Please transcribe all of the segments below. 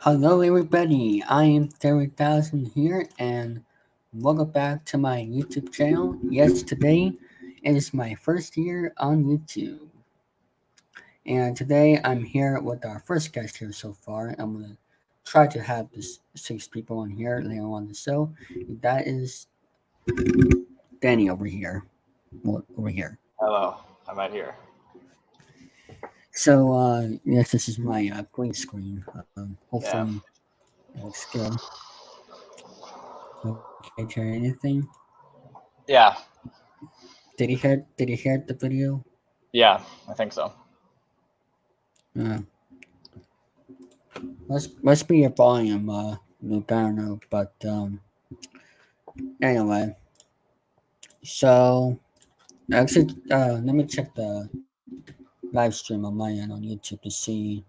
Hello, everybody. I am David3000 here, and welcome back to my YouTube channel. Yes, today it is my first year on YouTube, and today I'm here with our first guest here so far. I'm gonna try to have this 6 people on here later on the show. That is Danny over here. Over here. Hello, I'm right here. So, yes, this is my green screen. Yeah. Hopefully, it looks good. Okay, Terry, anything? Yeah. Did he hear the video? Yeah, I think so. Uh, must be your volume, Luke. I don't know, but anyway. So actually, let me check the live stream on my end on YouTube to see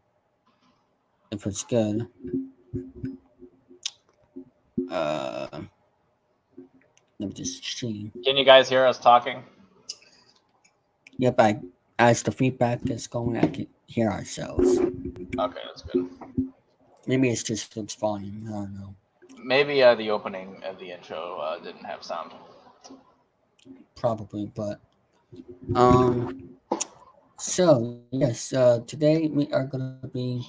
if it's good. Uh, Let me just see. Can you guys hear us talking? Yep, as the feedback is going, I can hear ourselves. Okay, that's good. Maybe it's just Luke's volume. I don't know. Maybe the opening of the intro didn't have sound. Probably, but um. So yes, today we are going to be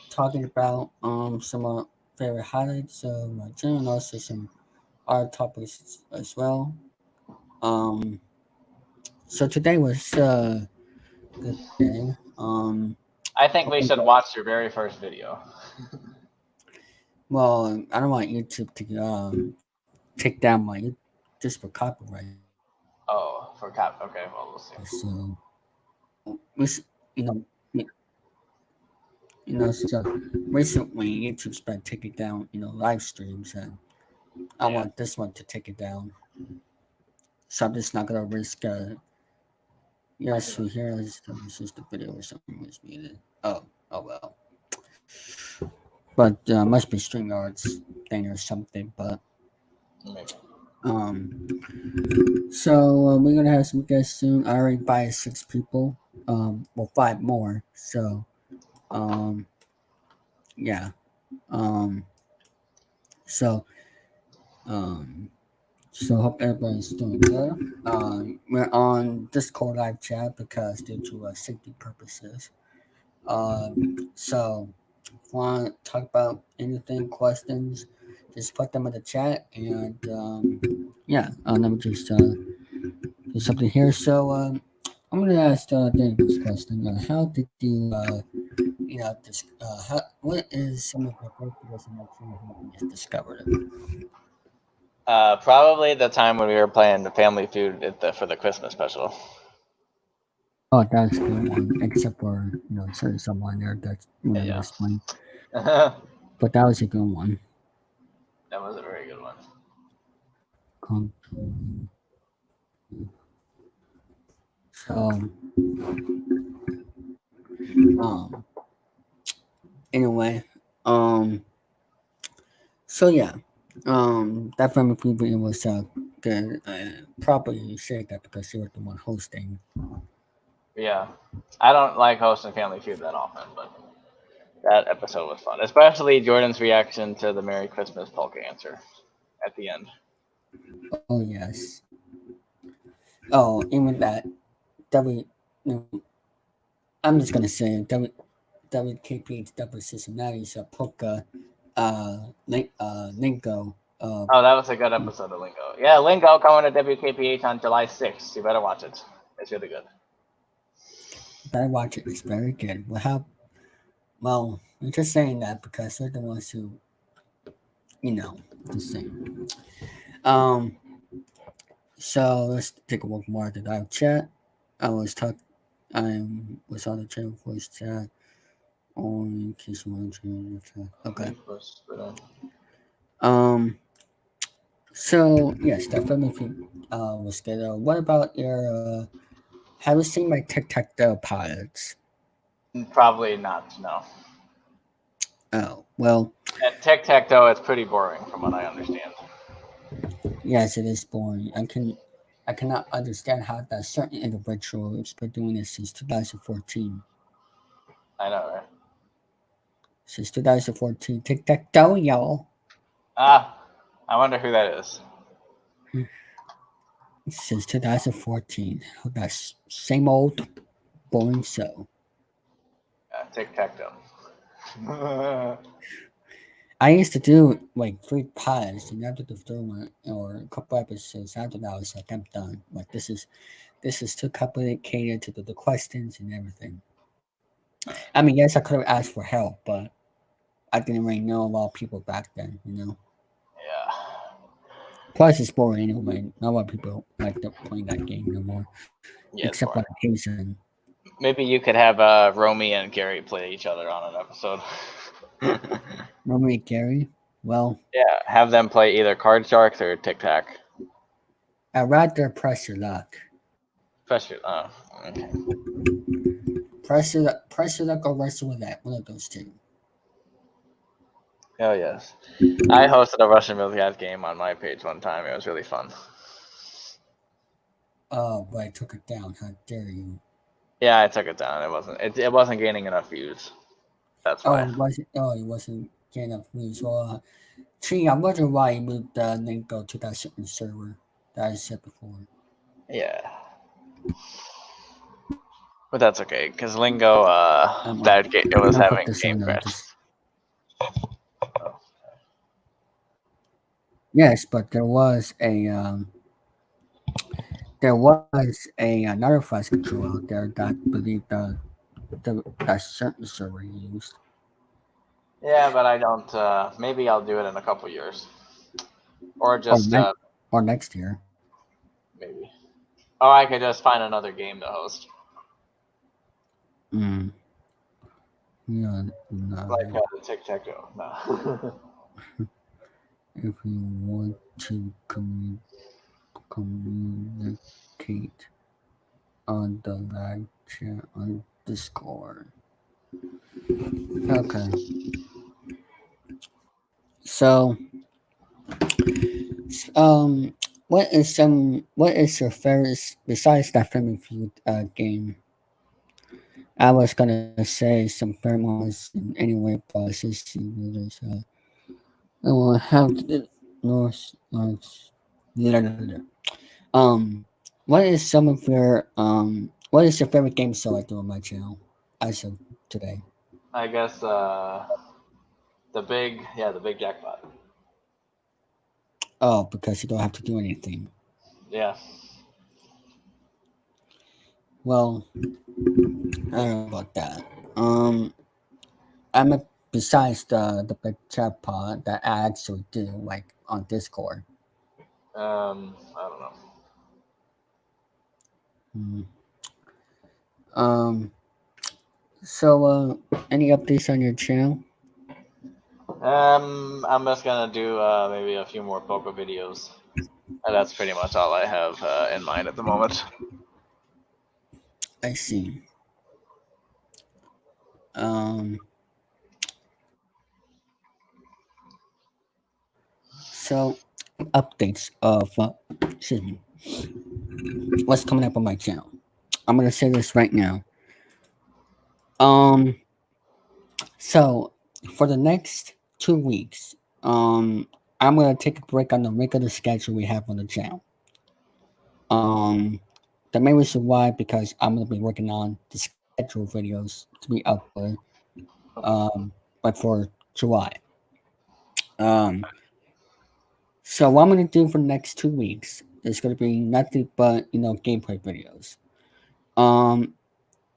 talking about some favorite highlights of my channel and also some other topics as well. Um, so today was a good day. I think we Hoping should that, watch your very first video. well, I don't want YouTube to take down my just for copyright. Oh, for cap. Okay, well, we'll see. So we, you know, so recently YouTube's been taking down live streams and I Yeah. want this one to take it down. So I'm just not gonna risk. Yes, we hear this is the video or something was muted. Oh well. But must be Streamyard's thing or something. But Maybe. um, so we're gonna have some guests soon. I already invited 6 people. Well, 5 more. So yeah. Um, so um, So hope everybody's doing good. We're on Discord live chat because due to safety purposes. So if you want to talk about anything, questions, just put them in the chat and yeah, let me just do something here. So I'm gonna ask Dave this question. How did you what is some of the birthdays in your childhood when you discovered it? Probably the time when we were playing the Family Feud for the Christmas special. Oh, that's a good one. Except for certain someone there that's Yeah. this one, That but that was a good one. was a very good one. Um, so, um, anyway, um, so yeah, that family preview was good. Probably you said that because you were the one hosting. Yeah. I don't like hosting Family Feud that often, but that episode was fun, especially Jordan's reaction to the Merry Christmas polka answer at the end. Oh yes. Oh, even that W. No, I'm just gonna say WKP's W Cincinnati's polka lingo. Oh, that was a good episode of Lingo. Yeah, Lingo coming to WKPH on July 6th. You better watch it. It's really good. Better watch it. It's very good. Well, I'm just saying that because they're the ones who, you know, just saying. Um, so let's take a look more at the live chat. I was talk. I was on the channel voice chat. Only in case you want to. Okay. Um. So yes, definitely was good. What about your? Have you seen my Tic Tac Toe pilots? Probably not, no. Oh well. And Tic Tac Toe, it's pretty boring from what I understand. Yes, it is boring. I cannot understand how that certain individual has been doing this since 2014. I know, right? Since 2014, tic tac toe, y'all. Ah, I wonder who that is. Since 2014, that's same old boring show. Tic Tac Toe. I used to do like 3 pies, and after the third one or a couple episodes after that, I was like, I'm done. Like this is too complicated to do the questions and everything. I mean, yes, I could have asked for help, but I didn't really know a lot of people back then, you know. Yeah. Plus, it's boring anyway. Not a lot of people like playing that game no more, Yeah, it's except on boring. occasion. Maybe you could have Romy and Gary play each other on an episode. Normally, Gary. Well, Yeah, have them play either Card Sharks or Tic Tac. I'd rather press your luck. Especially, okay. Press your luck or wrestle with that. One of those two. Oh yes, I hosted a Russian roulette game on my page one time. It was really fun. Oh, but I took it down. How dare you? Yeah, I took it down. It wasn't gaining enough views. That's Oh, why. it wasn't. Oh, it wasn't getting enough views. Well, gee, I wonder why you moved the link go to that certain server that I said before. Yeah, but that's okay because Lingo it I'm was gonna put having this game in just crashes. yes, but there was another flash control out there that believed that certain server used. Yeah, but I don't. Maybe I'll do it in a couple years, or Or just next or next year. maybe. Oh, I could just find another game to host, Mm. Yeah, like no. the Tic Tac Toe. No. If you want to communicate on the live chat on Discord. Okay. So, um, what is your favorite besides that Family Feud game? I was gonna say some pheromones in anyway, but let's just see where there's I will have the North. Blah, blah, blah. What is some of your what is your favorite game show I do on my channel as of today? I guess the big jackpot. Oh, because you don't have to do anything. Yeah. Well, I don't know about that. I'm a besides the big chat pod that I actually do like on Discord. I don't know. Mm. Um. So, any updates on your channel? I'm just gonna do maybe a few more Poco videos. And that's pretty much all I have in mind at the moment. I see. Um. So, updates of excuse me, what's coming up on my channel. I'm gonna say this right now. Um. So, for the next 2 weeks, I'm gonna take a break on the regular schedule we have on the channel. Um, the main reason why because I'm gonna be working on the schedule videos to be uploaded. But for July. Um, so what I'm gonna do for the next 2 weeks is gonna be nothing but gameplay videos. Um,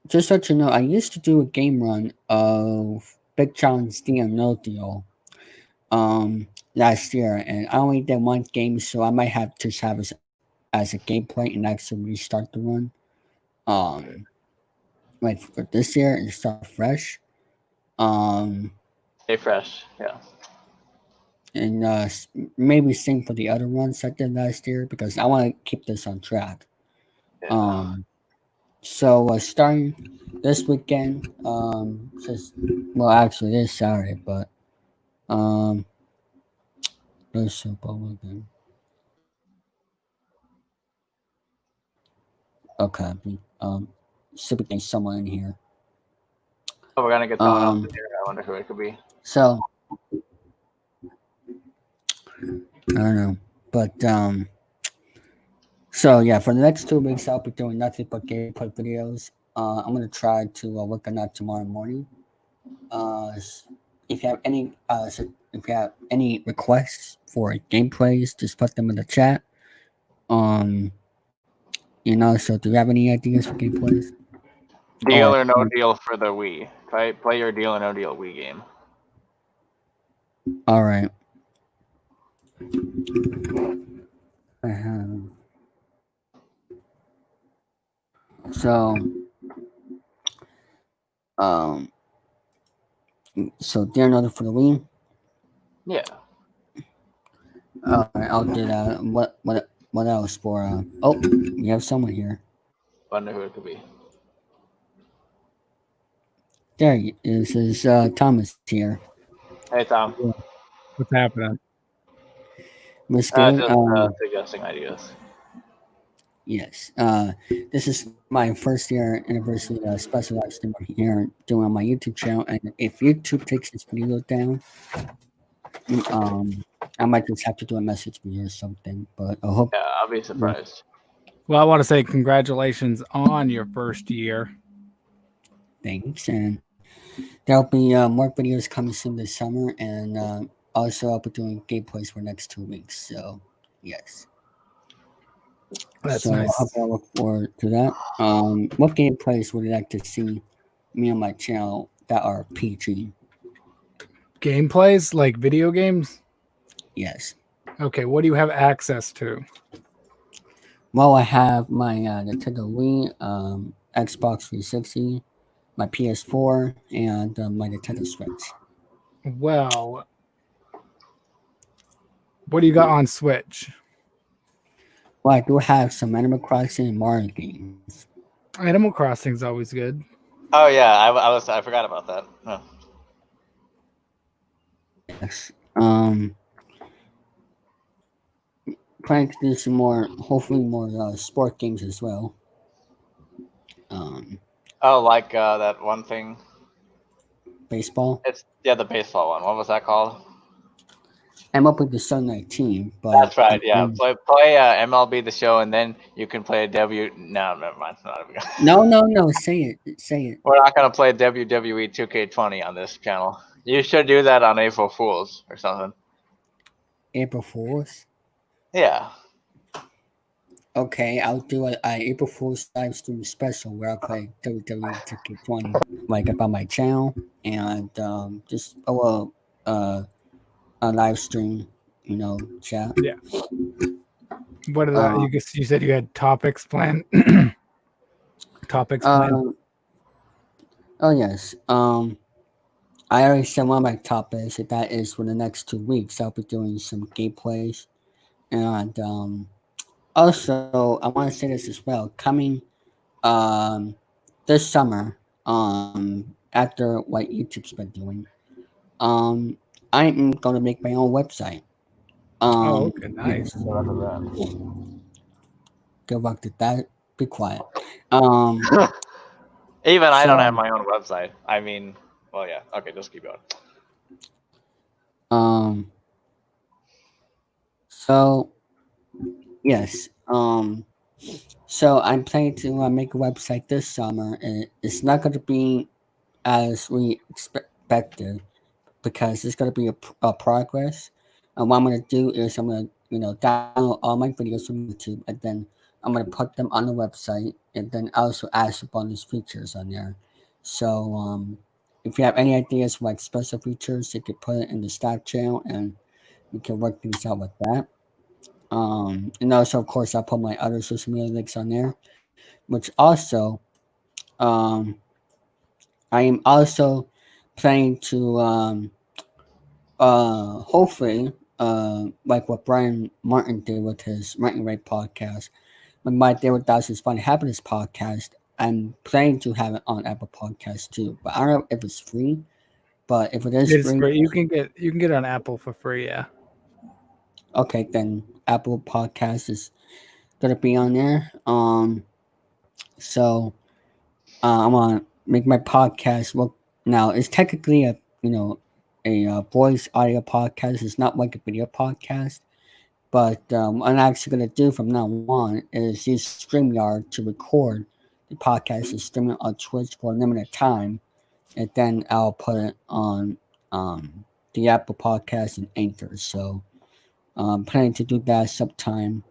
just so you know, I used to do a game run of Big Challenge Deal No Deal last year, and I only did one game, so I might have to have as a gameplay and actually restart the run. Um, like for this year and start fresh. Um, Stay fresh. Yeah. and maybe same for the other ones I did last year because I want to keep this on track. Yeah. Um, so starting this weekend, just well, actually this Saturday, but um, there's Super Bowl weekend. Okay, should be getting someone in here. Oh, we're gonna get someone else Um, in here. I wonder who it could be. so I don't know, but so yeah, for the next 2 weeks, I'll be doing nothing but gameplay videos. I'm gonna try to work on that tomorrow morning. If you have any, if you have any requests for gameplays, just put them in the chat. Um, so do you have any ideas for gameplays? Deal or no deal for the Wii. Play your deal or no deal Wii game. All right. I have. So, um, so dear another for the Wii. Yeah. All right, I'll do that. What else for? Oh, you have someone here. Wonder who it could be. There he is. Is Thomas here? Hey Tom. What's happening? What's good? Just suggesting ideas. Yes. This is my first year anniversary special live stream here doing on my YouTube channel, and if YouTube takes this video down, I might just have to do a message video or something. But I hope. Yeah, I'll be surprised. Well, I want to say congratulations on your first year. Thanks, and there'll be more videos coming soon this summer, and also I'll be doing gameplays for next 2 weeks. So, yes. That's So nice. I look forward to that. What gameplays would you like to see me on my channel that are PG? Gameplays like video games? Yes. Okay, what do you have access to? Well, I have my Nintendo Wii, Xbox 360, my PS4, and my Nintendo Switch. Well, what do you got on Switch? Well, I do have some Animal Crossing and Mario games. Animal Crossing's always good. Oh yeah, I forgot about that. Oh. Yes. Planning to do some more, hopefully more sport games as well. Oh, like that one thing. Baseball. It's the baseball one. What was that called? MLB The Show 19, but That's right. Yeah, play MLB The Show, and then you can play W. No, never mind. It's not No. Say it. We're not gonna play WWE 2K20 on this channel. You should do that on April Fools or something. April Fools. Yeah. Okay, I'll do a April Fool's live stream special where I'll play WWE 2K20 like up on my channel and just a live stream, chat. Yeah. What are the, you said you had topics planned? Topics planned? Oh yes. I already said one of my topics. That is for the next 2 weeks. I'll be doing some gameplays, and also I want to say this as well. Coming this summer, after what YouTube's been doing, I'm going to make my own website. Okay, nice. Good luck to that. Be quiet. Even I don't have my own website. I mean, well, yeah. Okay, just keep going. So yes. So I'm planning to make a website this summer, and it's not going to be as we expected because it's going to be a progress. And what I'm going to do is I'm going to download all my videos from YouTube, and then I'm going to put them on the website, and then also add some bonus features on there. So if you have any ideas for like special features, you could put it in the staff channel, and we can work things out with that. And also, of course, I'll put my other social media links on there, which also, I am also planning to, hopefully, like what Brian Martin did with his Martin Ray podcast, with my David3000 Funny Happiness podcast, I'm planning to have it on Apple Podcasts too. But I don't know if it's free. But if it is It's free, free. You can get it on Apple for free. Yeah. okay, then Apple Podcast is gonna be on there. So I'm gonna make my podcast look Now it's technically a voice audio podcast. It's not like a video podcast. But what I'm actually going to do from now on is use StreamYard to record the podcast and stream it on Twitch for a limited time, and then I'll put it on the Apple Podcast and Anchor. So I'm planning to do that sometime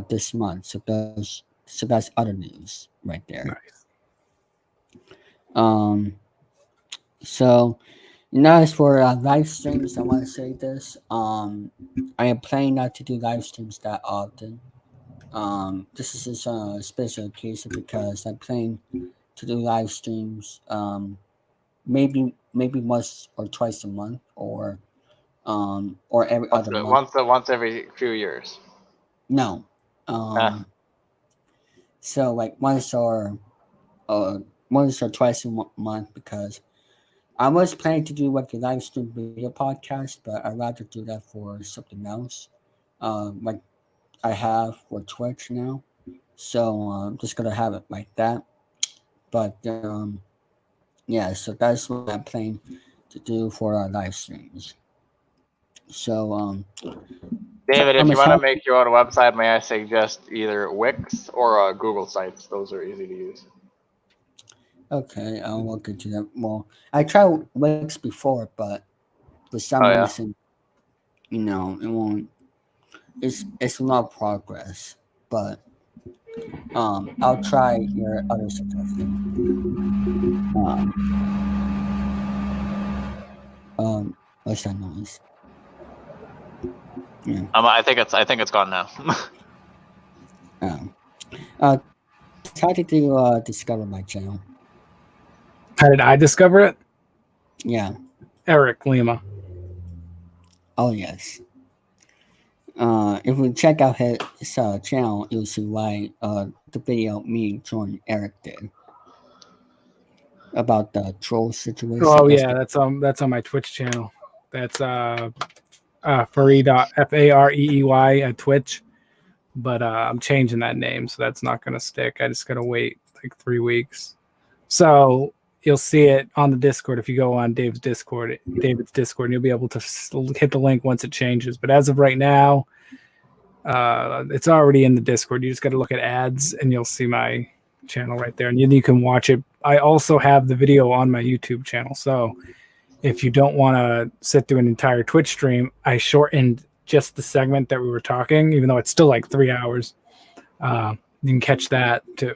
this month. So that's other news right there. Nice. So now as for live streams, I want to say this. I am planning not to do live streams that often. This is just a special occasion because I'm planning to do live streams. Maybe once or twice a month, or every other month. Once every few years. No. So like once or twice a month, because I was planning to do like a live stream video podcast, but I'd rather do that for something else. Like I have for Twitch now. So I'm just gonna have it like that. But yeah, so that's what I'm planning to do for our live streams. So David, if you want to make your own website, may I suggest either Wix or Google Sites? Those are easy to use. Okay, I'll look into that more. I tried Wix before, but for some reason, it won't. It's a lot of progress, but I'll try your other suggestion. What's that noise? Yeah. I think it's gone now. How did you discover my channel? How did I discover it? Yeah. Eric Lima. Oh yes. If we check out his channel, you'll see why the video me and Jordan Eric did about the troll situation. Oh yeah, that's on my Twitch channel. That's Fareey Fareey at Twitch, but I'm changing that name, so that's not gonna stick. I just gotta wait like 3 weeks. So you'll see it on the Discord if you go on David's Discord, and you'll be able to hit the link once it changes. But as of right now, it's already in the Discord. You just got to look at ads, and you'll see my channel right there, and you can watch it. I also have the video on my YouTube channel, so if you don't want to sit through an entire Twitch stream, I shortened just the segment that we were talking, even though it's still like 3 hours. You can catch that too.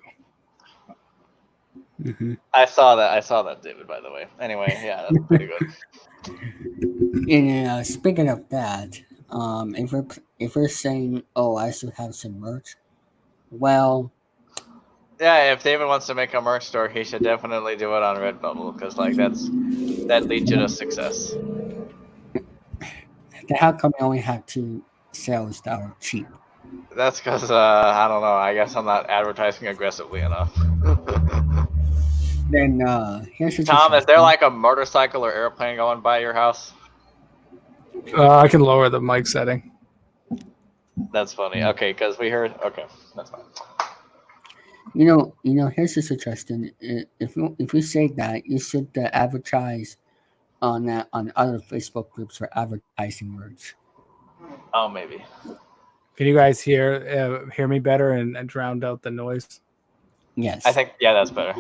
Mm-hmm. I saw that, David, by the way. Anyway, yeah, that's pretty good. And speaking of that, if we're saying, oh, I should have some merch, well, yeah, if David wants to make a merch store, he should definitely do it on Redbubble, because like that leads you to success. How come you only have 2 sales that are cheap? That's because I don't know. I guess I'm not advertising aggressively enough. Then here's Tom, is there like a motorcycle or airplane going by your house? I can lower the mic setting. That's funny. Okay, because we heard. Okay, that's fine. Here's a suggestion. If we say that, you should advertise on other Facebook groups for advertising words. Oh, maybe. Can you guys hear me better and drown out the noise? Yes. I think that's better.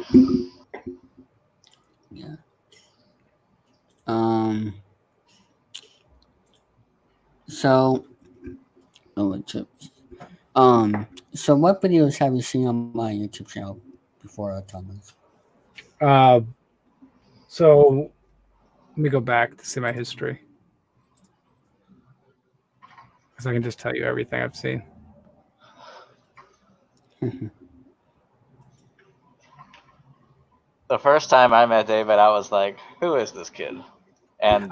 Yeah. So, so what videos have you seen on my YouTube channel before, Thomas? So let me go back to see my history, because I can just tell you everything I've seen. The first time I met David, I was like, "Who is this kid?" And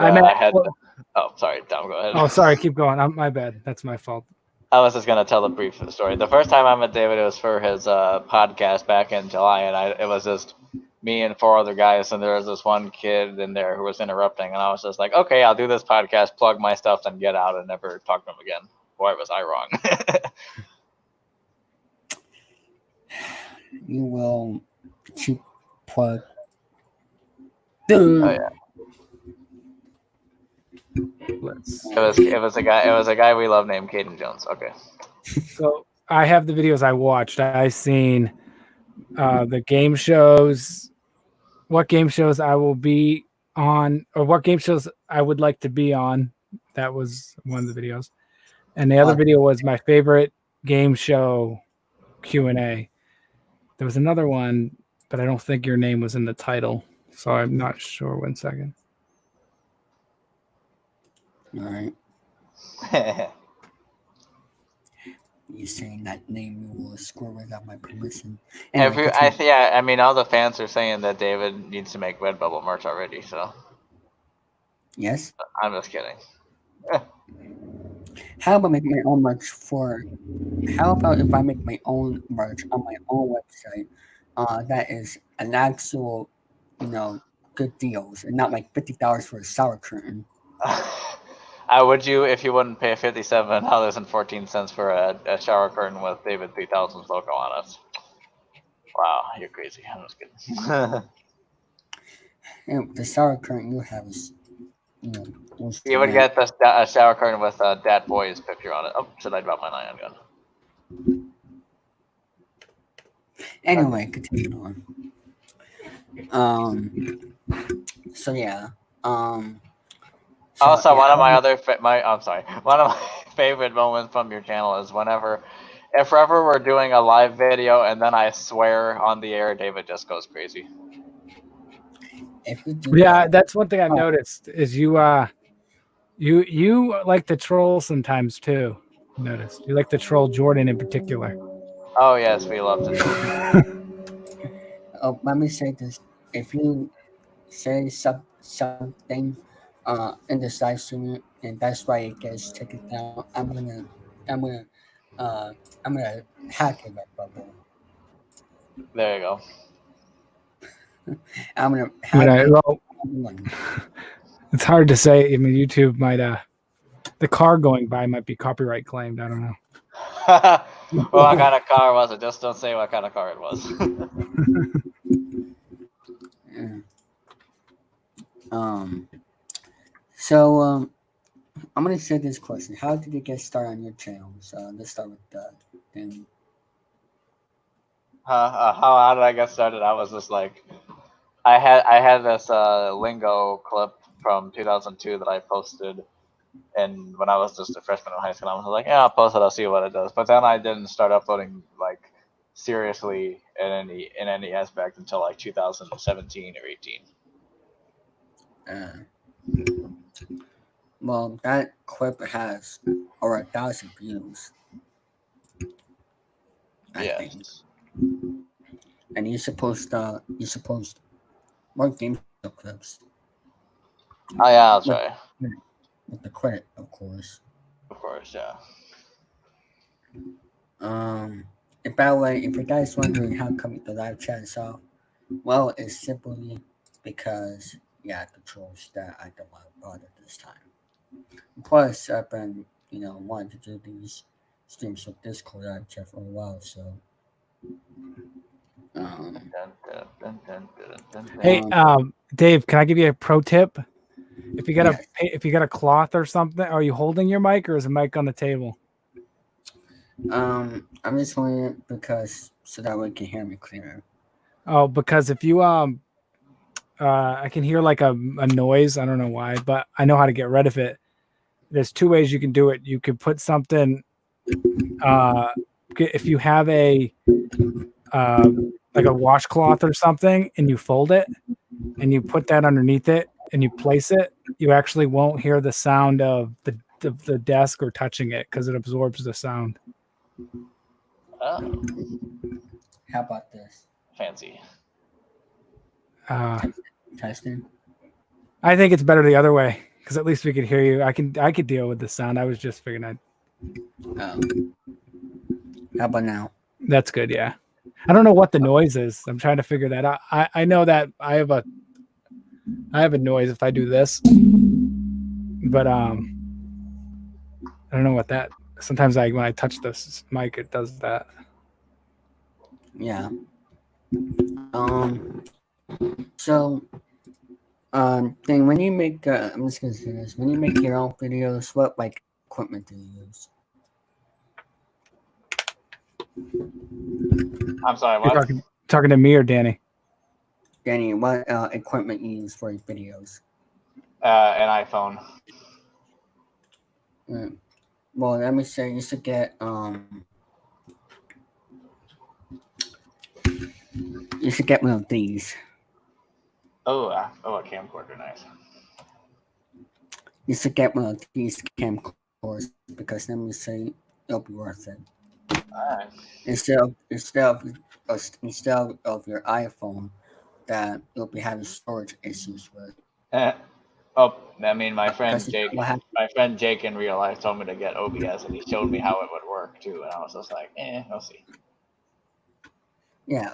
Oh, sorry, Tom, go ahead. Oh, sorry, keep going. My bad. That's my fault. I was just gonna tell a brief story. The first time I met David, it was for his podcast back in July, and it was just me and 4 other guys, and there was this one kid in there who was interrupting, and I was just like, "Okay, I'll do this podcast, plug my stuff, and get out," and never talk to him again. Boy, was I wrong. You will cheap plug. Oh yeah. Let's. It was a guy we love named Caden Jones. Okay. So I have the videos I watched. I seen the game shows, what game shows I will be on, or what game shows I would like to be on. That was one of the videos. And the other video was my favorite game show Q&A. There was another one, but I don't think your name was in the title. So I'm not sure. 1 second. All right. You saying that name you will score without my permission. Anyway, I mean, all the fans are saying that David needs to make Redbubble merch already. So yes. I'm just kidding. How about make my own merch for? How about if I make my own merch on my own website? That is an actual, good deals, and not like $50 for a shower curtain. Would you if you wouldn't pay $57.14 for a shower curtain with David3000's logo on it? Wow, you're crazy. I'm just kidding. And the shower curtain you have is, You would get a shower curtain with Dat Boy's picture on it. Oh, should I drop my ion gun? Anyway, continue on. So yeah. Also, one of my favorite moments from your channel is if ever we're doing a live video and then I swear on the air, David just goes crazy. If you do that's one thing I've noticed is you like to troll sometimes too. Noticed you like to troll Jordan in particular. Oh yes, we love to troll. Oh, let me say this: if you say something in this live stream, and that's why it gets taken down, I'm gonna hack it like bubble. There you go. I'm gonna hack it. It's hard to say. I mean, YouTube might the car going by might be copyright claimed. I don't know. What kind of car was it? Just don't say what kind of car it was. So I'm gonna say this question: how did you get started on your channel? So let's start with that. Then. How did I get started? I was just like, I had this lingo clip from 2002 that I posted, and when I was just a freshman in high school, I was like, yeah, I'll post it, I'll see what it does. But then I didn't start uploading like seriously in any aspect until like 2017 or 18. Well, that clip has over 1,000 views. I think. And you're supposed more game show clips. Oh yeah, that's right. With the credit, of course. Of course, yeah. And by the way, if you guys wondering how come the live chat is off, well, it's simply because the controls that I don't want to bother this time. Plus, I've been wanting to do these streams with Discord live chat for a while, so. Hey, Dave, can I give you a pro tip? If you got a cloth or something, are you holding your mic or is the mic on the table? I'm just holding it because so that way you can hear me clearer. Oh, because if you I can hear like a noise. I don't know why, but I know how to get rid of it. There's two ways you can do it. You could put something. If you have a like a washcloth or something, and you fold it, and you put that underneath it, and you place it, you actually won't hear the sound of the desk or touching it because it absorbs the sound. Oh. How about this? Fancy. Testing. I think it's better the other way because at least we could hear you. I could deal with the sound. I was just figuring I'd. How about now? That's good. Yeah. I don't know what the noise is. I'm trying to figure that out. I know that I have a noise if I do this, but I don't know what that. Sometimes when I touch this mic, it does that. Yeah. So Then when you make, I'm just gonna say this. When you make your own videos, what like equipment do you use? I'm sorry, You're what? talking to me or Danny? Danny, what equipment you use for your videos? An iPhone. Well, let me say you should get one of these. Oh, a camcorder, nice. You should get one of these camcorders because let me say it'll be worth it. Alright. Instead of your iPhone that you'll be having storage issues with. Oh, I mean, my friend Because Jake in real life told me to get OBS, and he showed me how it would work too, and I was just like, we'll see. Yeah.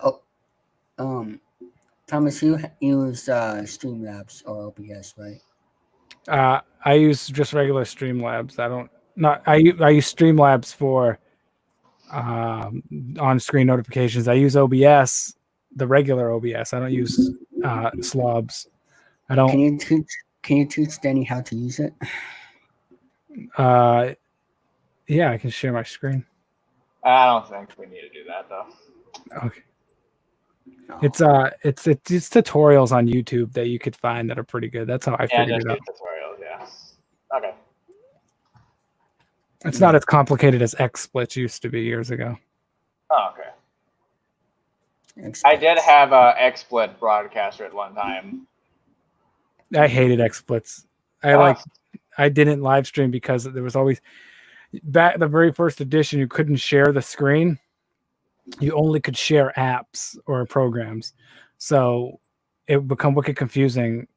Thomas, you use Streamlabs or OBS, right? I use just regular Streamlabs. I use Streamlabs for on-screen notifications. I use OBS, the regular OBS. I don't use slobs. I don't. Can you teach Danny how to use it? Yeah, I can share my screen. I don't think we need to do that though. Okay. It's tutorials on YouTube that you could find that are pretty good. That's how I figured it out. Tutorials, yeah. Okay. It's not as complicated as XSplits used to be years ago. Oh, okay. I did have a XSplit broadcaster at one time. I hated XSplits. I didn't live stream because there was always back the very first edition you couldn't share the screen. You only could share apps or programs, so it would become wicked confusing.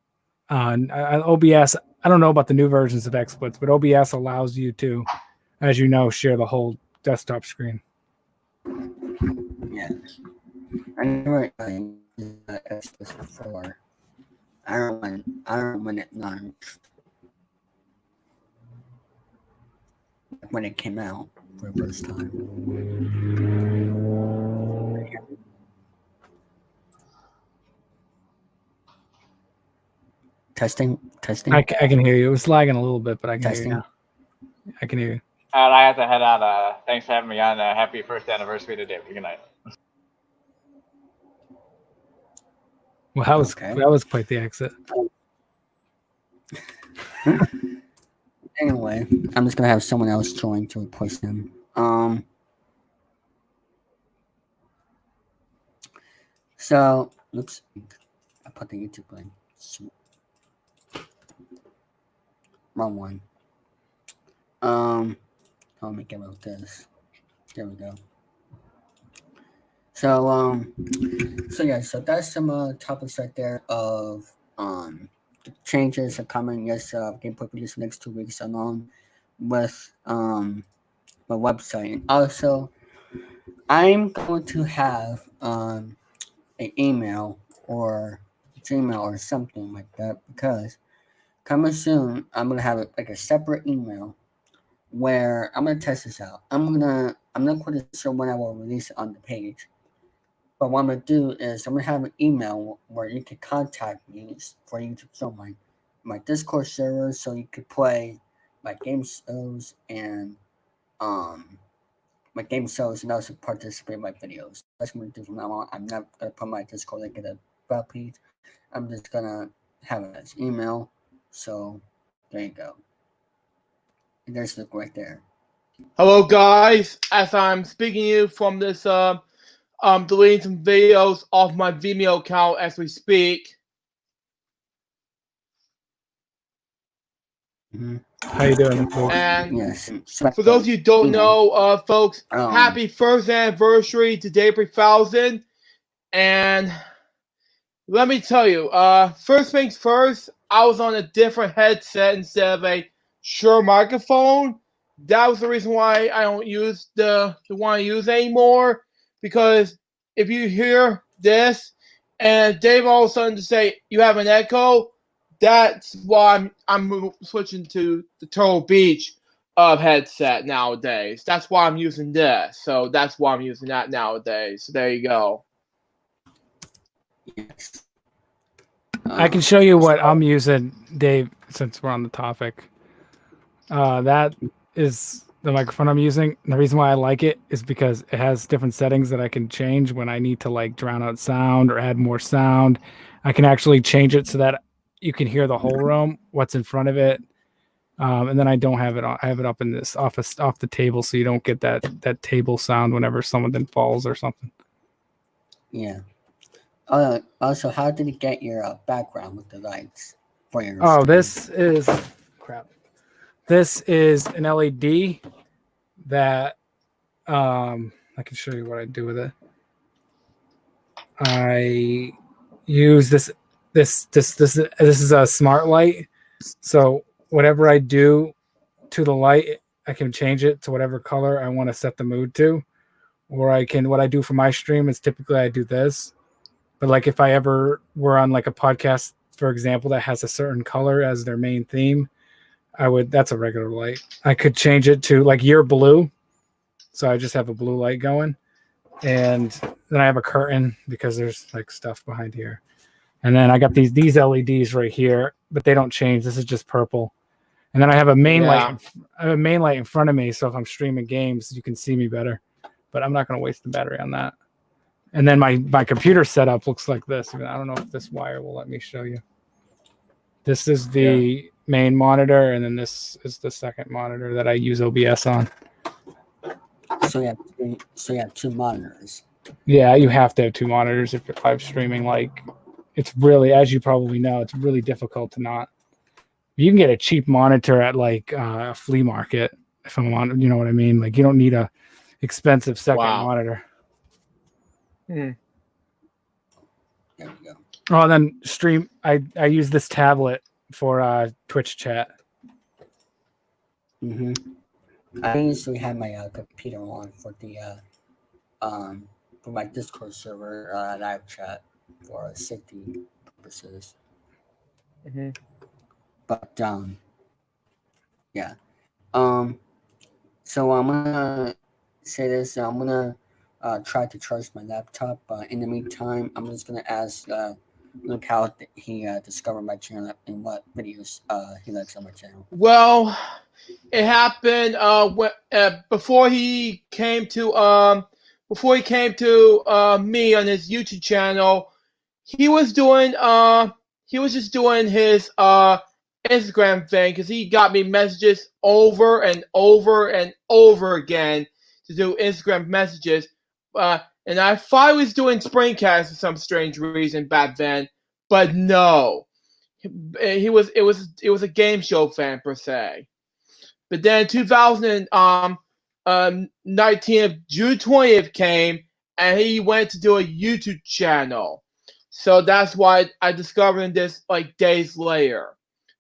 OBS, I don't know about the new versions of XSplits, but OBS allows you to, as you know, share the whole desktop screen. Yeah, I never used XSplits before. I don't know when it launched. When it came out for the first time. Testing. I can hear you. It was lagging a little bit, but I can hear you now. I can hear you. I have to head out. Thanks for having me on. Happy first anniversary to David. Good night. Well, that was quite the exit. Anyway, I'm just gonna have someone else join to replace him. So, oops, I put the YouTube link. Wrong one. Let me get rid of this. There we go. So that's some topics right there of the changes are coming. Yes, gameplay videos the next 2 weeks along with my website, and also I'm going to have an email or Gmail or something like that because coming soon I'm gonna have like a separate email where I'm gonna test this out. I'm not quite sure when I will release it on the page. But what I'm going to do is I'm going to have an email where you can contact me for you to join my Discord server so you could play my game shows and also participate in my videos. That's what I'm going to do from now on. I'm not going to put my Discord link in the about page. I'm just going to have it as email. So there you go. And there's the link right there. Hello guys, as I'm speaking to you from this deleting some videos off my Vimeo account as we speak. Mm-hmm. How you doing, folks? And yes. For those of you who don't know, folks, happy first anniversary to David3000. And let me tell you, first things first, I was on a different headset instead of a Shure microphone. That was the reason why I don't use the one I use anymore. Because if you hear this and Dave all of a sudden to say you have an echo, that's why I'm switching to the Turtle Beach headset nowadays. That's why I'm using this. So that's why I'm using that nowadays. So there you go. Yes. I can show you what I'm using, Dave, since we're on the topic. That is the microphone I'm using. And the reason why I like it is because it has different settings that I can change when I need to like drown out sound or add more sound. I can actually change it so that you can hear the whole room, what's in front of it. And then I don't have it on. I have it up in this off the table, so you don't get that table sound whenever someone then falls or something. Yeah. Also, how did you get your background with the lights for your? Oh, stream? this is crap. This is an LED that I can show you what I do with it. I use this is a smart light. So whatever I do to the light, I can change it to whatever color I want to set the mood to. Or what I do for my stream is typically I do this. But like if I ever were on like a podcast, for example, that has a certain color as their main theme, that's a regular light. I could change it to like your blue. So I just have a blue light going. And then I have a curtain because there's like stuff behind here. And then I got these LEDs right here, but they don't change. This is just purple. And then I have a main light. I have a main light in front of me, so if I'm streaming games, you can see me better. But I'm not going to waste the battery on that. And then my computer setup looks like this. I don't know if this wire will let me show you. This is the main monitor, and then this is the second monitor that I use OBS on. So you have two monitors. Yeah, you have to have two monitors if you're live streaming. Like, it's really, as you probably know, it's really difficult to not. You can get a cheap monitor at like a flea market if I'm on. You know what I mean? Like, you don't need a expensive second monitor. There we go. Oh, and then stream. I use this tablet for Twitch chat. Mm-hmm. I usually have my computer on for the for my Discord server live chat for safety purposes. Mm-hmm. But yeah. So I'm gonna say this. I'm gonna try to charge my laptop. In the meantime, I'm just gonna ask Luke how he discovered my channel and what videos he likes on my channel. Well, it happened before he came to me on his YouTube channel. He was just doing his Instagram thing because he got me messages over and over and over again to do Instagram messages. And I thought he was doing Springcast for some strange reason back then, but no, it was a game show fan per se. But then 2019, June 20th came, and he went to do a YouTube channel. So that's why I discovered this like days later.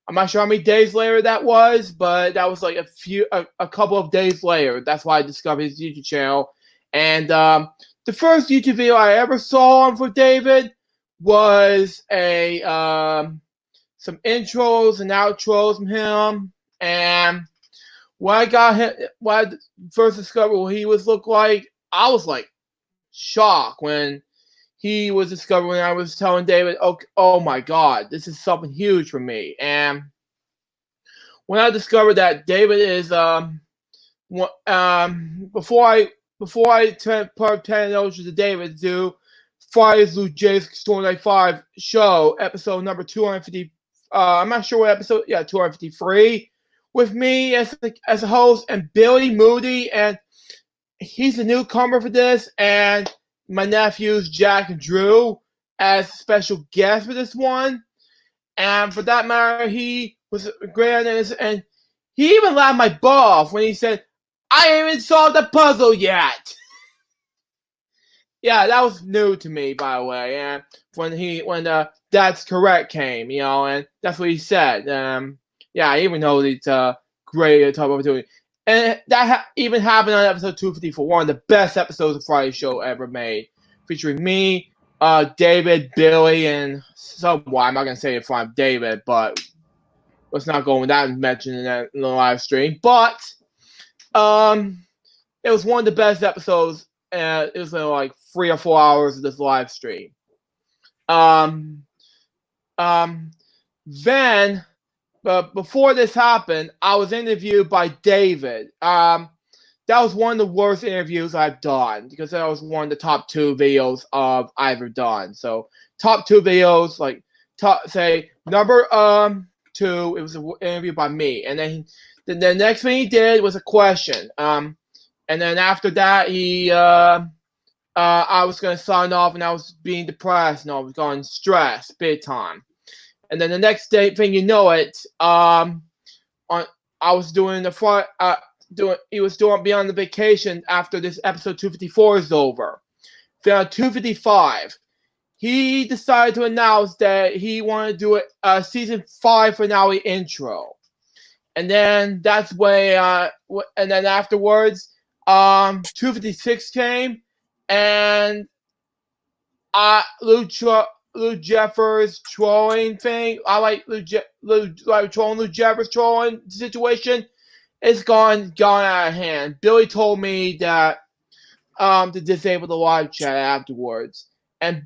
I'm not sure how many days later that was, but that was like a couple of days later. That's why I discovered his YouTube channel. And the first YouTube video I ever saw on for David was some intros and outros from him. And when I first discovered what he was look like, I was like shocked when he was discovering. I was telling David, oh my God, this is something huge for me. And when I discovered that David is before I put 10 notes to David do Friday's Blue Jays Storm Night 5 show, episode number 250. I'm not sure what episode. Yeah, 253. With me as a host and Billy Moody, and he's a newcomer for this, and my nephews Jack and Drew as special guests for this one. And for that matter, he was great, and he even laughed my butt off when he said, "I ain't even solved the puzzle yet." Yeah, that was new to me, by the way. And when That's Correct came, and that's what he said. Yeah, I even know it's great top opportunity. And that even happened on episode 254, one of the best episodes of Friday Show ever made, featuring me, David, Billy, and someone. I'm not going to say it from David, but let's not go with that and mention that in the live stream. But it was one of the best episodes, and it was like 3 or 4 hours of this live stream. Then, but before this happened, I was interviewed by David. That was one of the worst interviews I've done because that was one of the top 2 videos I've ever done. So top 2 videos, like number 2, it was an interview by me, and then the next thing he did was a question. And then after that, I was gonna sign off, and I was being depressed, and I was going stressed big time. And then the next day, thing you know it, I was doing he was doing beyond the vacation after this episode 254 is over. Then on 255, he decided to announce that he wanted to do a season 5 finale intro. And then that's when, and then afterwards, 256 came, and Lou Jeffers trolling thing. I like trolling Lou Jeffers trolling situation. It's gone out of hand. Billy told me that to disable the live chat afterwards, and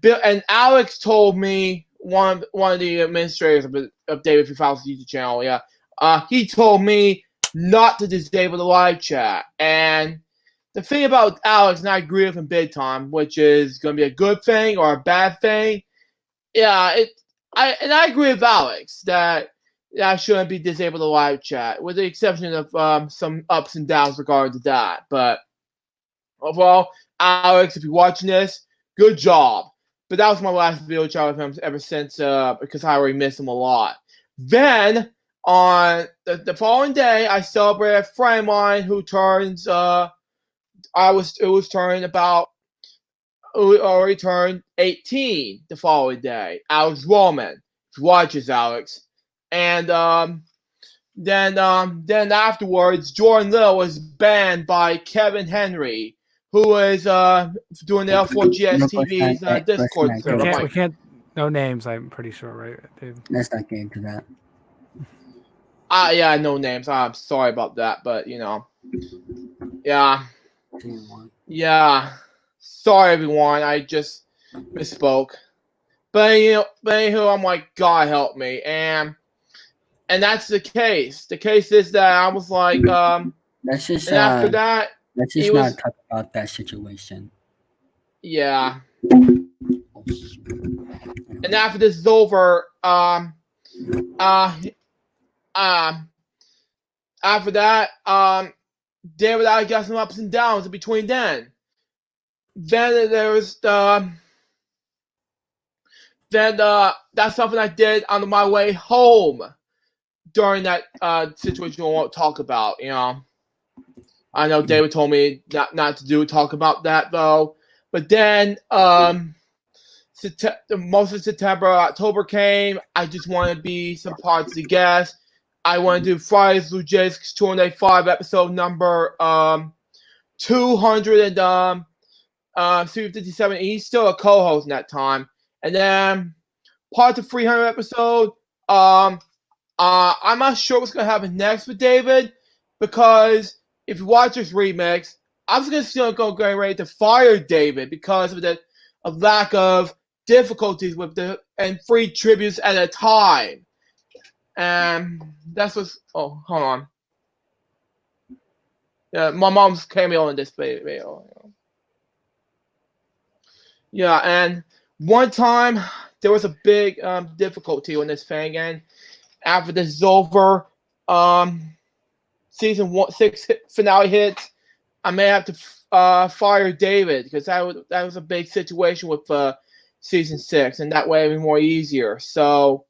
Alex told me one of the administrators of David3000 YouTube channel. Yeah, he told me not to disable the live chat. And the thing about Alex, and I agree with him big time, which is going to be a good thing or a bad thing. Yeah, I agree with Alex that I shouldn't be disabled the live chat, with the exception of some ups and downs regarding to that. But overall, Alex, if you're watching this, good job. But that was my last video chat with him ever since, because I already miss him a lot. Then on the following day, I celebrated a friend of mine who turns. Already turned 18 the following day. Alex Roman, if you watches Alex. And then afterwards, Jordan Little was banned by Kevin Henry, who is doing the L4GS TV's Discord server. We can't. No names. I'm pretty sure, right, Dave? Let's not get into that. Yeah, no names. I'm sorry about that, but yeah. Sorry, everyone. I just misspoke. But anywho, I'm like, God help me, and that's the case. The case is that I was like, let's just, and after that, let's just not talk about that situation. Yeah. And after this is over, after that, David, I got some ups and downs in between then. Then there was that's something I did on my way home during that situation I won't talk about, I know David told me not to talk about that though. But then most of September, October came. I just want to be some parts of the guest. I want to do Friday's Logistics 205 episode number 257. He's still a co-host in that time. And then part of 300 episode. I'm not sure what's gonna happen next with David, because if you watch this remix, I'm just gonna go getting ready to fire David because of the lack of difficulties with and 3 tributes at a time. And that's what's. Oh, hold on. Yeah, my mom's cameo in this video. Yeah, and one time there was a big difficulty on this thing, and after this is over, season 6 finale hits, I may have to fire David, because that was a big situation with season 6, and that way it'd be more easier. So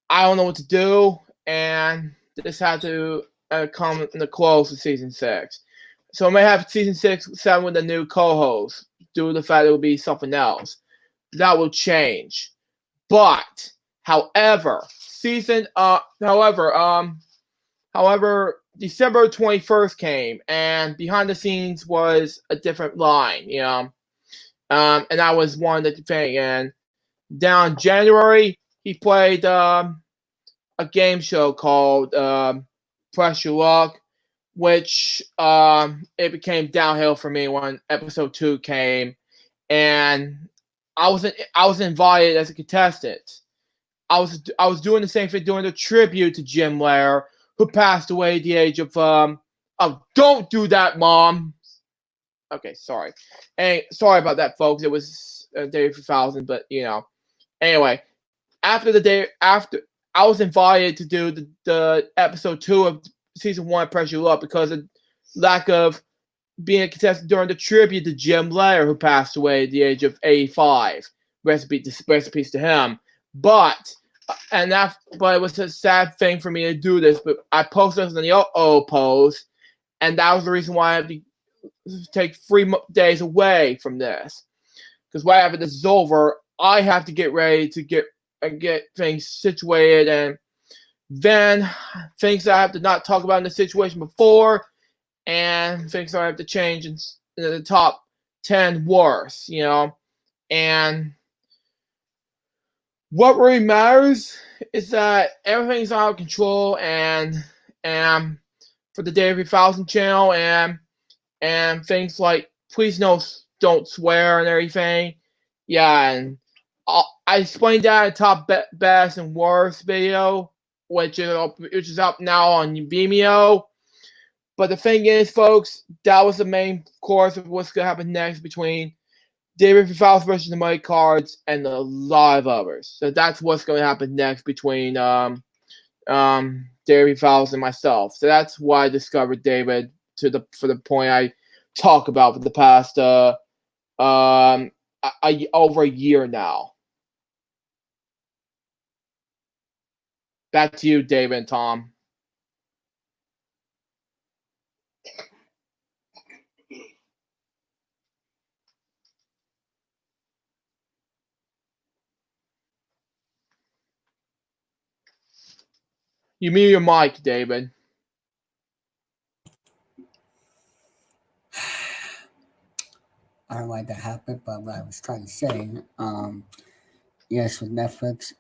I don't know what to do, and this had to come in the close of season 6. So I may have season 6, 7 with a new co-host, due to the fact it will be something else. That will change. But however, December 21st came, and behind the scenes was a different line, and I was one of the thing. And down January, he played a game show called Press Your Luck, which it became downhill for me when episode 2 came, and I was invited as a contestant. I was doing the same thing, doing a tribute to Jim Lair, who passed away at the age of oh, don't do that, Mom. Okay, sorry. Sorry about that, folks. It was David3000, but you know. Anyway, after I was invited to do the episode 2 of season 1 Pressure Up because of lack of being a contestant during the tribute to Jim Lair, who passed away at the age of 85. Recipes to him. But it was a sad thing for me to do this. But I posted this on the post, and that was the reason why I had to take 3 days away from this. Because right after this is over, I have to get ready to get things situated, and then things that I have to not talk about in the situation before, and things that I have to change in the top 10 worst, you know. And what really matters is that everything's out of control, and for the David3000 channel, and things like please don't swear and everything. Yeah, and I explained that in top best and worst video, which is up now on Vimeo. But the thing is, folks, that was the main course of what's gonna happen next between David3000 versus the Mighty Cards and a lot of others. So that's what's going to happen next between David3000 and myself. So that's why I discovered David for the point I talk about for the past over a year now. Back to you, David and Tom. You mute your mic, David. I don't know why that happened, but what I was trying to say, yes, with Netflix,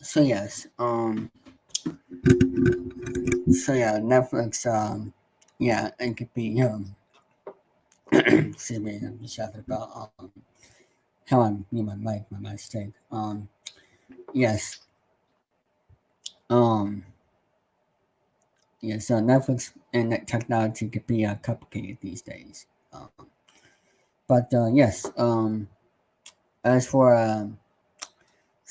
so yes, so yeah, Netflix, yeah, it could be, excuse me, I'm just talking about, how I mute my mic, my mistake, yes, yeah, so Netflix and technology could be complicated these days, but yes, as for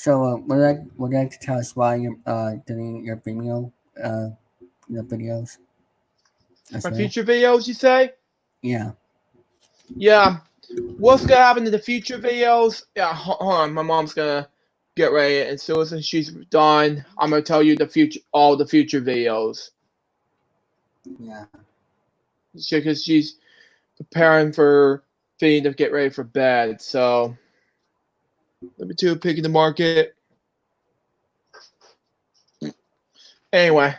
would you like to tell us why you're doing your video, the videos? My future videos, you say? Yeah. Yeah. What's gonna happen in the future videos? Yeah, hold on. My mom's gonna get ready, and so as she's done, I'm gonna tell you all the future videos. Yeah. Because she's preparing for Fiend to get ready for bed. So, number 2, picking the market. Anyway,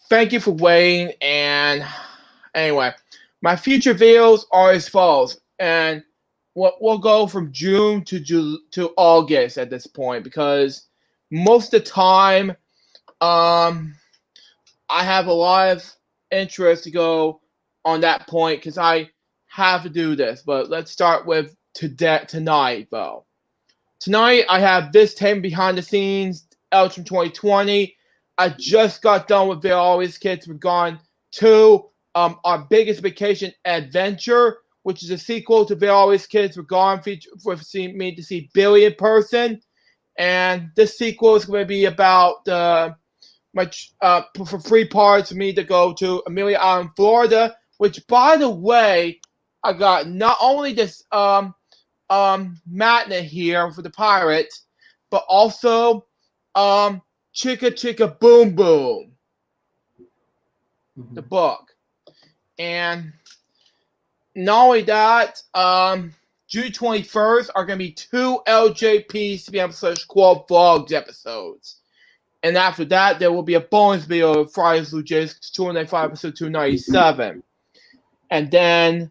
thank you for waiting. And anyway, my future videos are as follows, and we'll go from June to August at this point, because most of the time, I have a lot of interest to go on that point because I have to do this. But let's start with tonight, though. Tonight, I have this 10 behind the scenes, Elch from 2020. I just got done with They're Always Kids. We're gone to our biggest vacation adventure, which is a sequel to They're Always Kids. We're gone for me to see Billy in person. And this sequel is going to be about for 3 parts for me to go to Amelia Island, Florida, which, by the way, I got not only this matinee here for the pirate, but also Chicka Chicka Boom Boom, the book. And not only that, June 21st are going to be 2 LJP CBM/Quad Vlogs episodes. And after that, there will be a bonus video of Friday's Logistics 295 episode 297. And then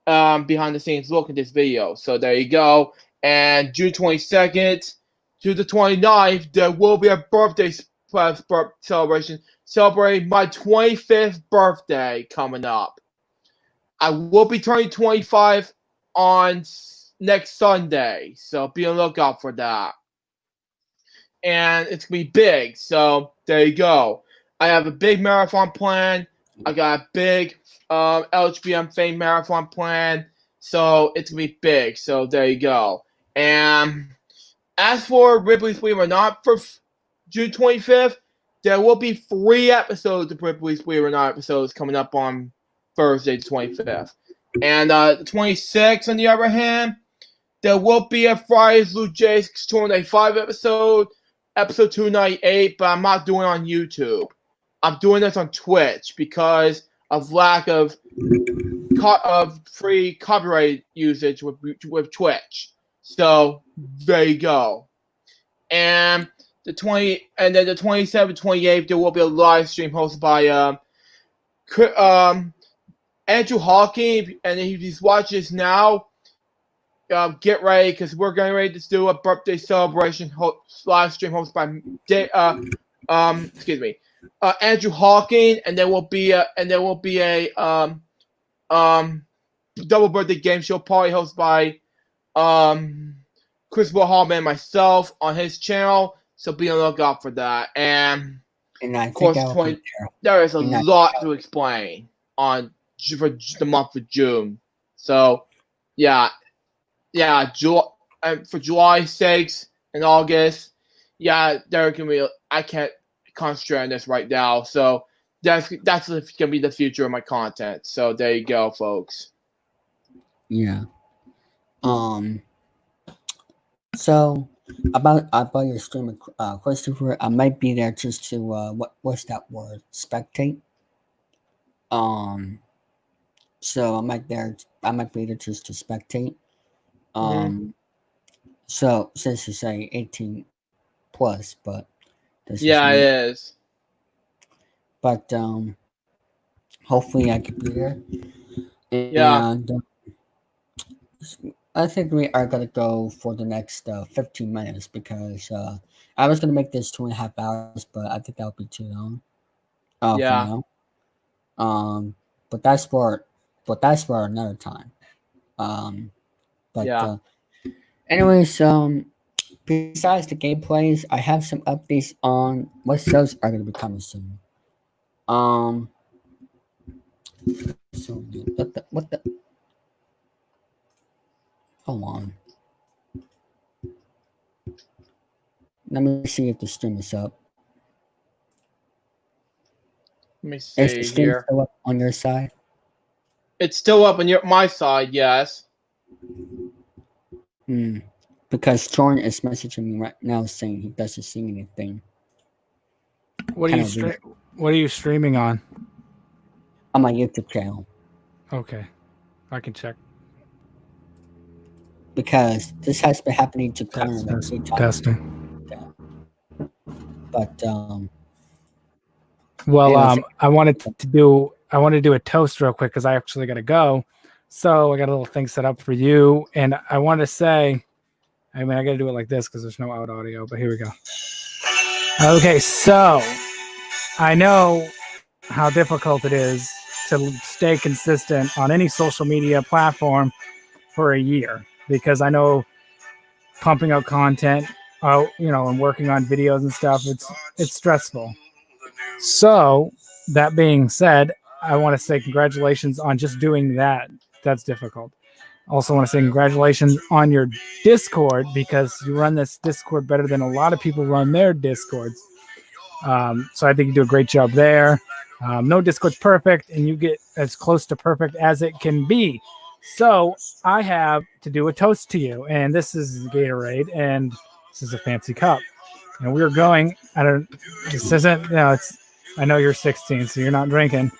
behind the scenes look at this video. So there you go. And June 22nd to the 29th, there will be a birthday plus celebration, celebrating my 25th birthday coming up. I will be turning 25 on next Sunday, so be on the lookout for that. And it's going to be big, so there you go. I have a big marathon plan. I got a big LHBM Fame marathon plan, so it's going to be big, so there you go. And as for Ripley's Believe It or Not for June 25th, there will be 3 episodes of Ripley's Believe It or Not episodes coming up on Thursday the 25th. And the 26th, on the other hand, there will be a Friday's Blue Jays 295 episode 298, but I'm not doing it on YouTube. I'm doing this on Twitch because of lack of free copyright usage with Twitch. So there you go. And the 27th, 28th, there will be a live stream hosted by Andrew Hawking. And if he's watching this now, get ready because we're getting ready to do a birthday celebration live stream hosted by Andrew Hawking, and there will be a double birthday game show party hosted by Chris Hallman and myself on his channel. So be on the lookout for that. And I of course, there is a lot to explain for the month of June. So yeah, for July 6th and August, there can be. I can't concentrate on this right now, so that's gonna be the future of my content. So there you go, folks. Yeah. So about your stream, Christopher, I might be there just to what's that word? Spectate. So I might be there just to spectate. So since you say 18 plus, but it is. But hopefully I can be there. And I think we are gonna go for the next 15 minutes because I was gonna make this 2.5 hours, but I think that'll be too long. For now. But that's for another time. Anyways, besides the gameplays, I have some updates on what shows are going to be coming soon. So what the? Hold on. Let me see if the stream is up. Let me see is the stream here. Still up on your side? It's still up on my side, yes. Because Jordan is messaging me right now saying he doesn't see anything. What are you streaming on? On my YouTube channel. Okay, I can check. Because this has been happening to Connor like 3 times. Testing. But I wanted to do a toast real quick because I actually got to go. So I got a little thing set up for you, and I want to say, I got to do it like this because there's no out audio, but here we go. Okay, so I know how difficult it is to stay consistent on any social media platform for a year because I know pumping out content, and working on videos and stuff, it's stressful. So that being said, I want to say congratulations on just doing that. That's difficult. Also want to say congratulations on your Discord because you run this Discord better than a lot of people run their Discords. So I think you do a great job there. No Discord's perfect, and you get as close to perfect as it can be. So I have to do a toast to you, and this is Gatorade, and this is a fancy cup. And we're going. This isn't. I know you're 16, so you're not drinking.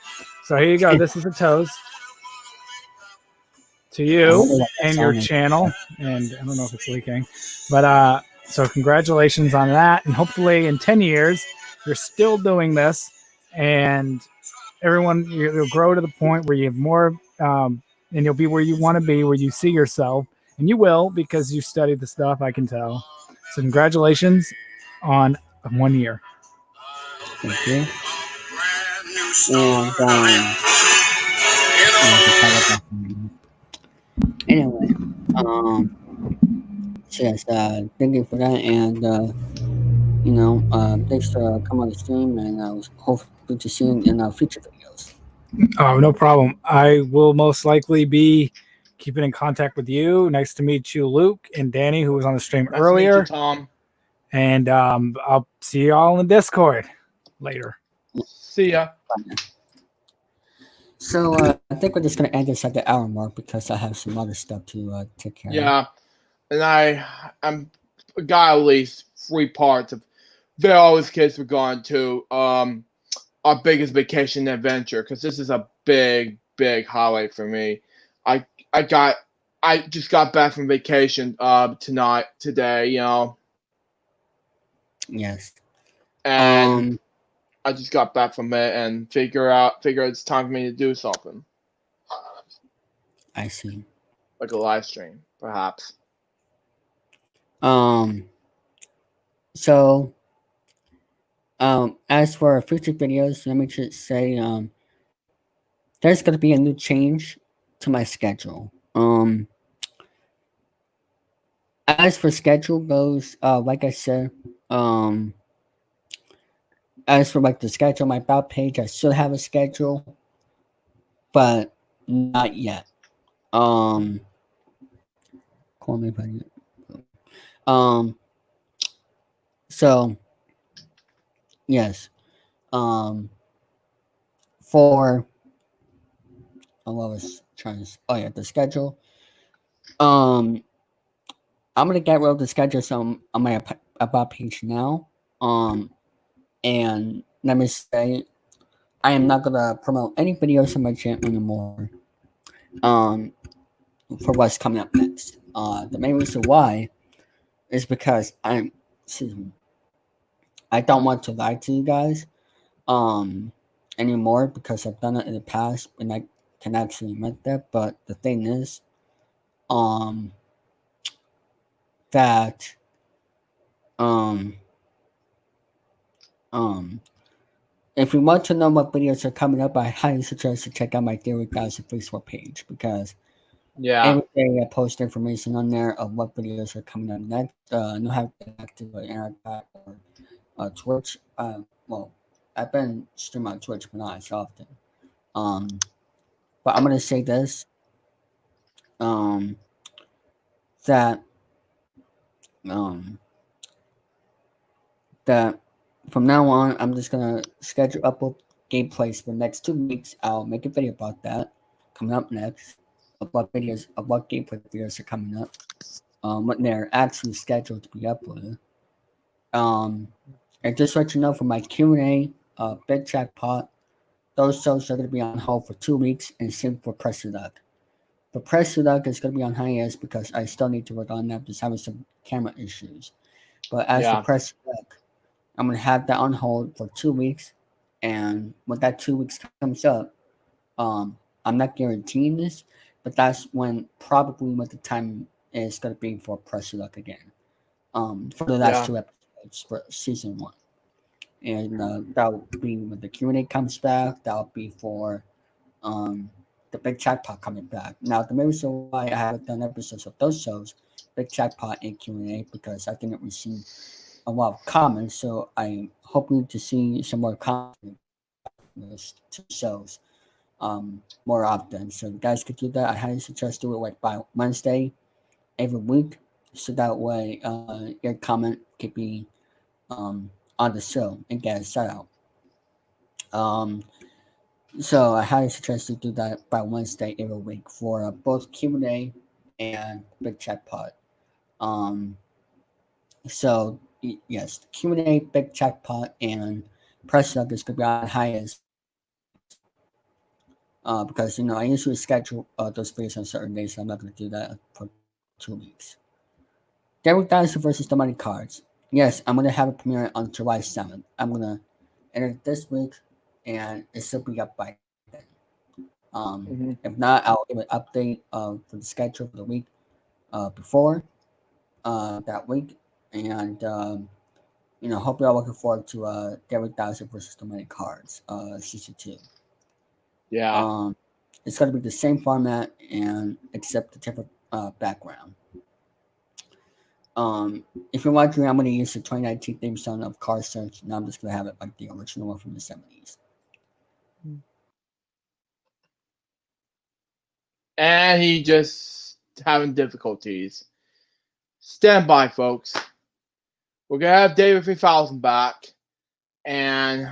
So here you go. This is a toast to you and your channel. And I don't know if it's leaking, but so congratulations on that. And hopefully in 10 years, you're still doing this, and you'll grow to the point where you have more, and you'll be where you want to be, where you see yourself, and you will because you studied the stuff. I can tell. So congratulations on 1 year. Thank you. And anyway, so yes, thank you for that, and thanks for coming on the stream, and I was hoping to see you in future videos. Oh, no problem. I will most likely be keeping in contact with you. Nice to meet you, Luke and Danny, who was on the stream Nice earlier. to meet you, Tom. And I'll see you all in Discord later. See ya. So I think we're just gonna end this at the hour mark because I have some other stuff to take care of. Yeah, and I'm got at least 3 parts of They're Always Kids We're Going to our biggest vacation adventure, because this is a big highlight for me. I just got back from vacation today, Yes. And I just got back from it and figure it's time for me to do something. I see. Like a live stream, perhaps. So as for future videos, let me just say there's gonna be a new change to my schedule. As for schedule goes, like I said, as for like the schedule on my about page, I should have a schedule, but not yet. Call me if I need. So yes. For what I was trying to. Oh yeah, the schedule. I'm gonna get rid of the schedule on my about page now. And let me say, I am not gonna promote any videos on my channel anymore. For what's coming up next. The main reason why is because I don't want to lie to you guys anymore, because I've done it in the past and I can actually admit that. But the thing is, that if you want to know what videos are coming up, I highly suggest to check out my David3000 Facebook page, because every day I post information on there of what videos are coming up next. Know how to get active with Internet or Twitch. Well, I've been streaming on Twitch, but not as often. But I'm gonna say this. That from now on, I'm just gonna schedule upload gameplays for the next 2 weeks. I'll make a video about that coming up next. Of what gameplay videos are coming up. When they're actually scheduled to be uploaded. And just let you know, for my Q&A, Big Jackpot, those shows are going to be on hold for 2 weeks, and same for Press Your Luck. But Press Your Luck is going to be on hiatus because I still need to work on that, just having some camera issues. But as for Press Your Luck, I'm going to have that on hold for 2 weeks, and when that 2 weeks comes up, I'm not guaranteeing this, but that's probably what the time is going to be for Press Your Luck again. For the last 2 episodes for season 1. And that'll be when the Q&A comes back. That'll be for the Big Jackpot coming back. Now, the main reason why I haven't done episodes of those shows, Big Jackpot and Q&A, because I didn't receive a lot of comments, so I'm hoping to see some more comments on those 2 shows more often. So you guys could do that. I highly suggest do it like by Wednesday every week, so that way your comment could be on the show and get a shout out. So I highly suggest you do that by Wednesday every week for both Q&A and Big Jackpot. So yes, Q&A, Big Jackpot, and Press Luck is going to be on highest. Because I usually schedule those videos on certain days, so I'm not going to do that for 2 weeks. David3000 versus the Money Cards. Yes, I'm going to have a premiere on July 7th. I'm going to edit it this week, and it should be up by then. If not, I'll give an update for the schedule for the week before that week. And Hope you're all looking forward to David3000 versus Dominic Cards, season 2. Yeah. It's going to be the same format and except the different background. If you're wondering, I'm going to use the 2019 theme song of Car Search, and I'm just going to have it like the original one from the 70s. And he just having difficulties. Stand by, folks. We're going to have David3000 back. And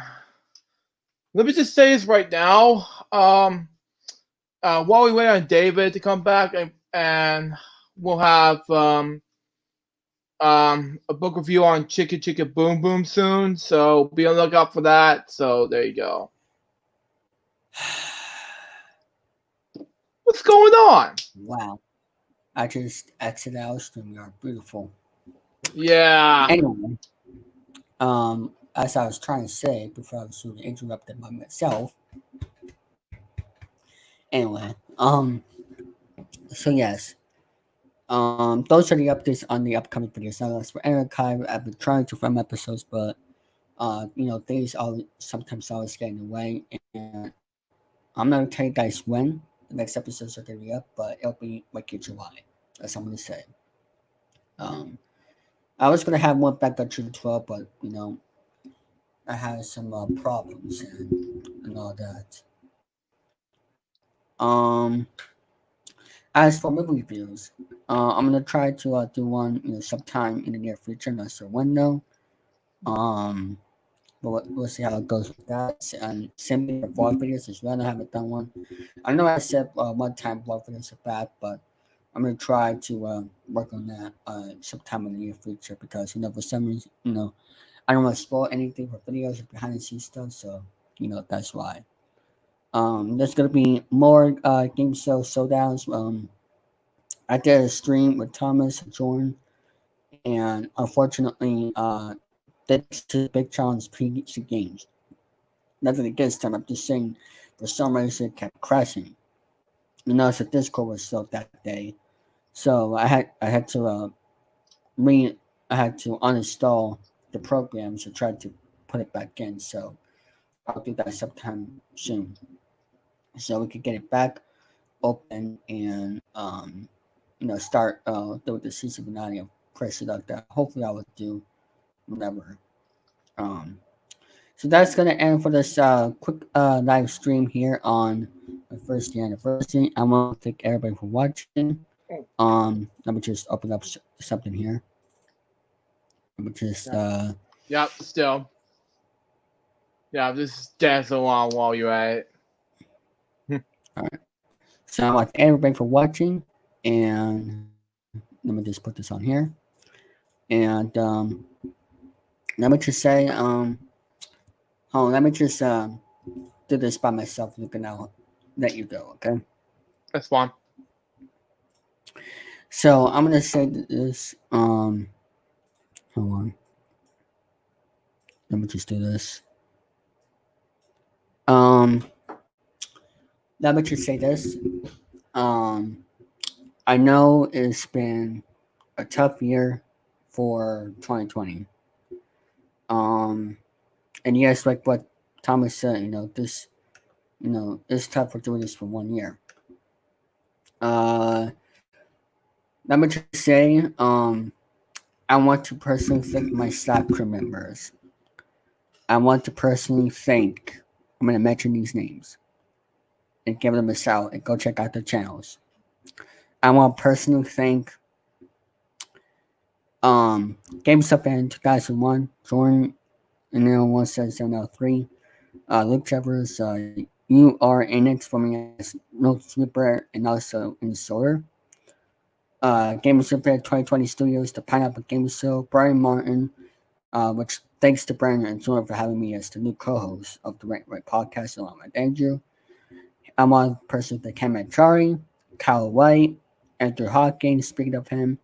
let me just say this right now. While we wait on David to come back, and we'll have a book review on Chicka Chicka Boom Boom soon. So be on the lookout for that. So there you go. What's going on? Wow. I just exited out of Streamyard. Beautiful. Yeah. Anyway, as I was trying to say before I was sort of interrupted by myself. Anyway, so yes. Those are the updates on the upcoming videos. Now, as for archive, I've been trying to film episodes, but things sometimes always get in the way, and I'm not gonna tell you guys when the next episodes are gonna be up, but it'll be like in July. That's what I'm gonna say. I was gonna have one back on June 12th, but I had some problems and all that. As for movie reviews, I'm gonna try to do one sometime in the near future, not sure when though. But we'll see how it goes with that. And same thing for vlog videos as well. I haven't done one. I know I said one time vlog videos are bad, but I'm gonna try to work on that sometime in the near future because for some reason I don't want to spoil anything for videos or behind the scenes stuff, so that's why. There's gonna be more game show showdowns. I did a stream with Thomas and Jordan, and unfortunately, that's a big challenge PC games. Nothing against them. I'm just saying, for some reason, it kept crashing. So Discord was slow that day, so I had to uninstall the programs to try to put it back in. So I'll do that sometime soon, so we could get it back open and start doing the season finale of Press It Up that hopefully I would do whenever. So that's gonna end for this quick live stream here on my first year anniversary. I want to thank everybody for watching. Let me just open up something here. Let me just Yep, still. Yeah, this is dead so long while you're at it. Alright. So I want to thank everybody for watching, and let me just put this on here. And let me just say, let me just do this by myself, and I'll let you go, okay? That's fine. So I'm gonna say this. Hold on. Let me just do this. Let me just say this. I know it's been a tough year for 2020. And yes, like what Thomas said, this, it's tough for doing this for 1 year. Let me just say, I want to personally thank my Slack crew members. I want to personally thank, I'm going to mention these names and give them a shout and go check out their channels. I want to personally thank GameStop 2001, Jordan, and then 17703, Luke Travers, you are in it for me as Note Sweeper and also in Solar. Gamer Super 2020 Studios, the Pineapple Game Show, Brian Martin, which thanks to Brian and Jordan for having me as the new co-host of the Right podcast along with Andrew. I want to personally thank Cameron Chari, Kyle White, Andrew Hawkins, speaking of him,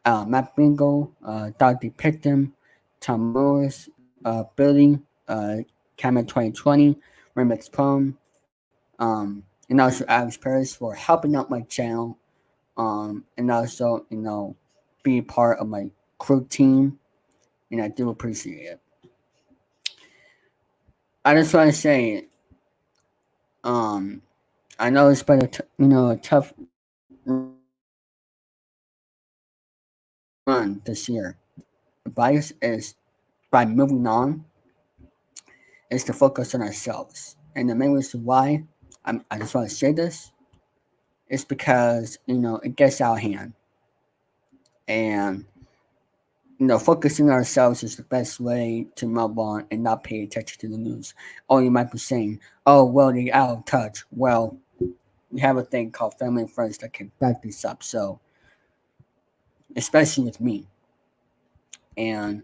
Matt Bingo, Dr. Pictum, Tom Morris, Billy, Cameron 2020, Remix Poem, and also Alex Paris for helping out my channel, and also, be part of my crew team, and I do appreciate it. I just want to say, I know it's been a tough run this year. Advice is, by moving on, is to focus on ourselves. And the main reason why I just want to say this is because, it gets out of hand. And, focusing on ourselves is the best way to move on and not pay attention to the news. Or you might be saying, oh, well, they're out of touch. Well, we have a thing called family and friends that can back this up. So, especially with me. And,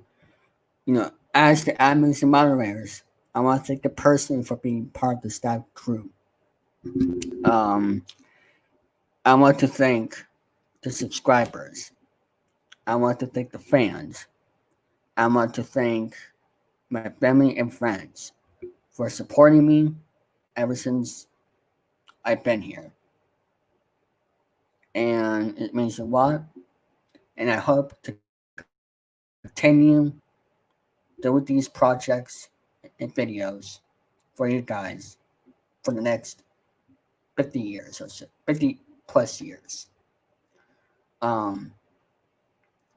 as the admins and moderators, I want to thank the person for being part of the staff crew. I want to thank the subscribers. I want to thank the fans. I want to thank my family and friends for supporting me ever since I've been here. And it means a lot. And I hope to continue doing these projects and videos for you guys for the next 50 years or so, 50 plus years.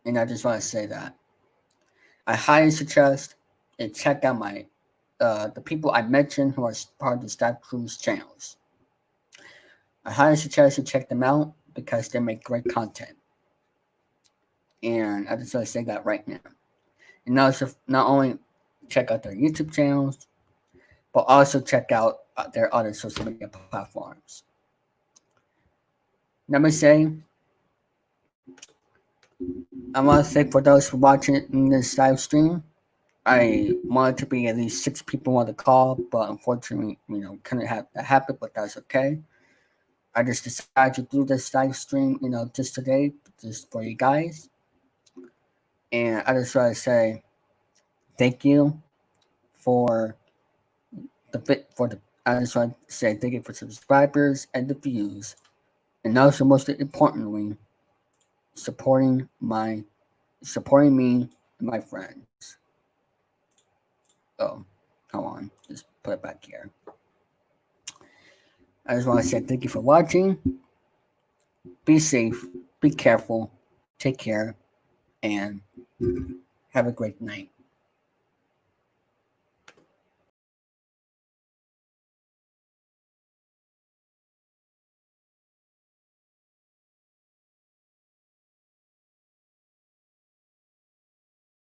And I just want to say that I highly suggest and check out my the people I mentioned who are part of the staff crew's channels. I highly suggest you check them out because they make great content. And I just want to say that right now. And also, not only check out their YouTube channels, but also check out their other social media platforms. Let me say, I want to thank for those who watching this live stream. I wanted to be at least 6 people on the call, but unfortunately, couldn't have that happen, but that's okay. I just decided to do this live stream, just today, just for you guys. And I just want to say thank you for I just want to say thank you for subscribers and the views. And also, most importantly, supporting me and my friends. Oh, hold on. Just put it back here. I just want to say thank you for watching. Be safe. Be careful. Take care. And have a great night.